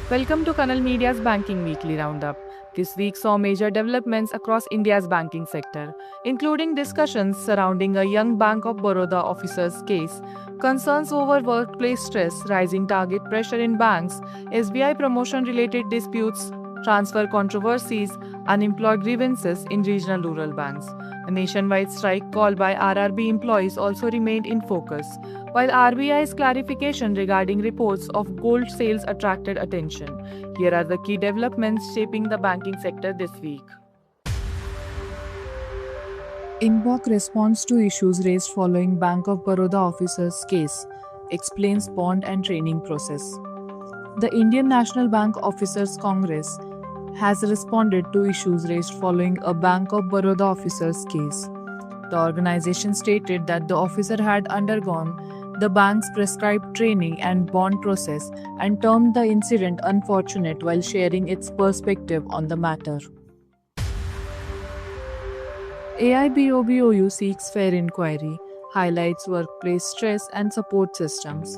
Welcome to Kanal Media's Banking Weekly Roundup. This week saw major developments across India's banking sector, including discussions surrounding a young Bank of Baroda officer's case, concerns over workplace stress, rising target pressure in banks, SBI promotion-related disputes, transfer controversies, unemployed grievances in regional rural banks. A nationwide strike call by RRB employees also remained in focus, while RBI's clarification regarding reports of gold sales attracted attention. Here are the key developments shaping the banking sector this week. INBOC responds to issues raised following Bank of Baroda officer's case, explains bond and training process. The Indian National Bank Officers Congress has responded to issues raised following a Bank of Baroda officer's case. The organization stated that the officer had undergone the bank's prescribed training and bond process and termed the incident unfortunate while sharing its perspective on the matter. AIBOBOU seeks fair inquiry, highlights workplace stress and support systems.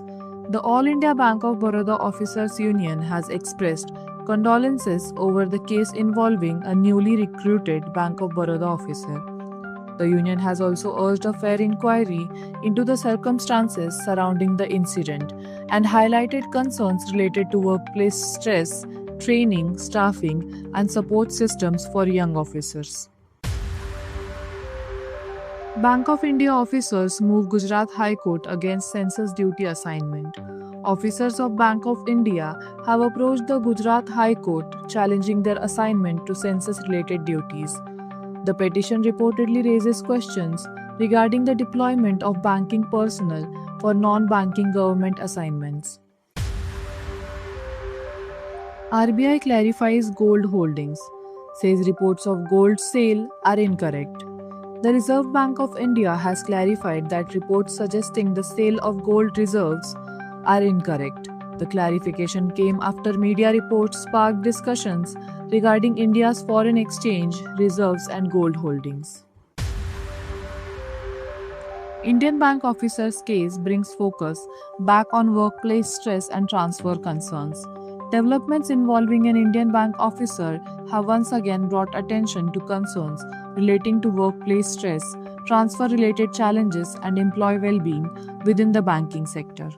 The All India Bank of Baroda Officers Union has expressed condolences over the case involving a newly recruited Bank of Baroda officer. The union has also urged a fair inquiry into the circumstances surrounding the incident and highlighted concerns related to workplace stress, training, staffing, and support systems for young officers. Bank of India officers move Gujarat High Court against census duty assignment. Officers of Bank of India have approached the Gujarat High Court challenging their assignment to census-related duties. The petition reportedly raises questions regarding the deployment of banking personnel for non-banking government assignments. RBI clarifies gold holdings, says reports of gold sale are incorrect. The Reserve Bank of India has clarified that reports suggesting the sale of gold reserves are incorrect. The clarification came after media reports sparked discussions regarding India's foreign exchange, reserves, and gold holdings. Indian bank officer's case brings focus back on workplace stress and transfer concerns. Developments involving an Indian bank officer have once again brought attention to concerns relating to workplace stress, transfer-related challenges, and employee well-being within the banking sector.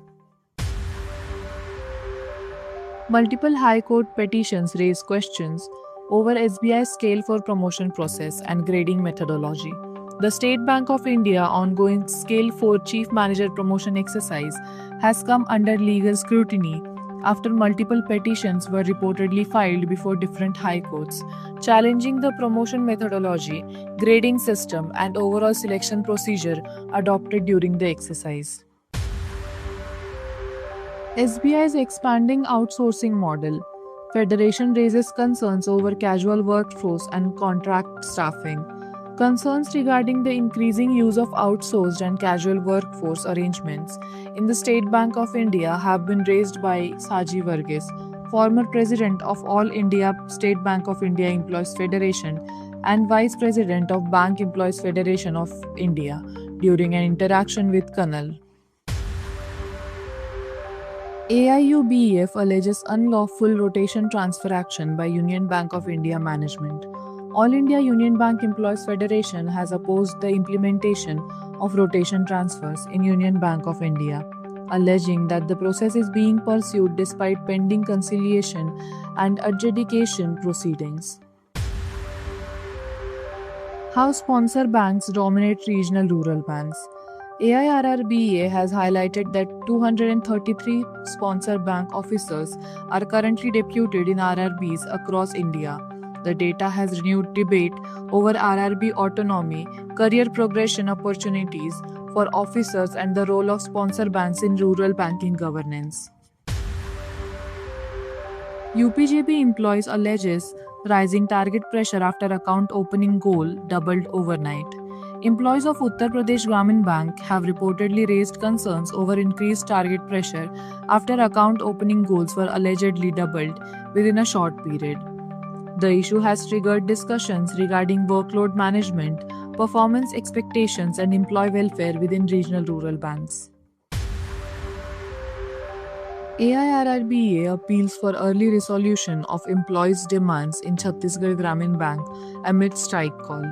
Multiple High Court petitions raise questions over SBI's scale for promotion process and grading methodology. The State Bank of India ongoing Scale 4 Chief Manager promotion exercise has come under legal scrutiny after multiple petitions were reportedly filed before different high courts, challenging the promotion methodology, grading system, and overall selection procedure adopted during the exercise. SBI's expanding outsourcing model. Federation raises concerns over casual workforce and contract staffing. Concerns regarding the increasing use of outsourced and casual workforce arrangements in the State Bank of India have been raised by Saji Varghese, former president of All India State Bank of India Employees Federation and vice president of Bank Employees Federation of India, during an interaction with Kanal. AIUBEF alleges unlawful rotation transfer action by Union Bank of India management. All India Union Bank Employees Federation has opposed the implementation of rotation transfers in Union Bank of India, alleging that the process is being pursued despite pending conciliation and adjudication proceedings. How sponsor banks dominate regional rural banks. AIRRBA has highlighted that 233 sponsor bank officers are currently deputed in RRBs across India. The data has renewed debate over RRB autonomy, career progression opportunities for officers, and the role of sponsor banks in rural banking governance. UPJB employees alleges rising target pressure after account opening goal doubled overnight. Employees of Uttar Pradesh Gramin Bank have reportedly raised concerns over increased target pressure after account opening goals were allegedly doubled within a short period. The issue has triggered discussions regarding workload management, performance expectations, and employee welfare within regional rural banks. AIRRBA appeals for early resolution of employees' demands in Chhattisgarh Gramin Bank amid strike call.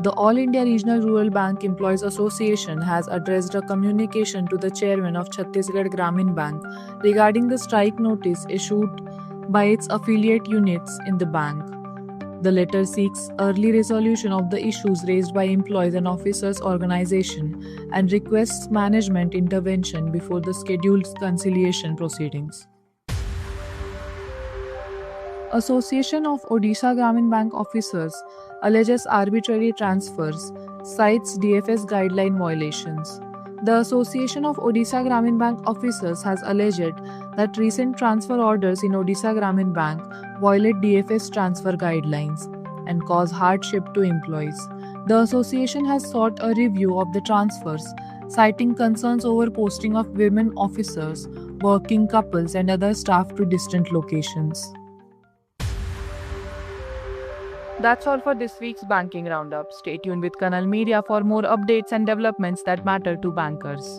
The All India Regional Rural Bank Employees Association has addressed a communication to the chairman of Chhattisgarh Gramin Bank regarding the strike notice issued by its affiliate units in the bank. The letter seeks early resolution of the issues raised by employees and officers organization and requests management intervention before the scheduled conciliation proceedings. Association of Odisha Gramin Bank Officers alleges arbitrary transfers, cites DFS guideline violations. The Association of Odisha Gramin Bank Officers has alleged that recent transfer orders in Odisha Gramin Bank violate DFS transfer guidelines and cause hardship to employees. The association has sought a review of the transfers, citing concerns over posting of women officers, working couples, and other staff to distant locations. That's all for this week's Banking Roundup. Stay tuned with Kanal Media for more updates and developments that matter to bankers.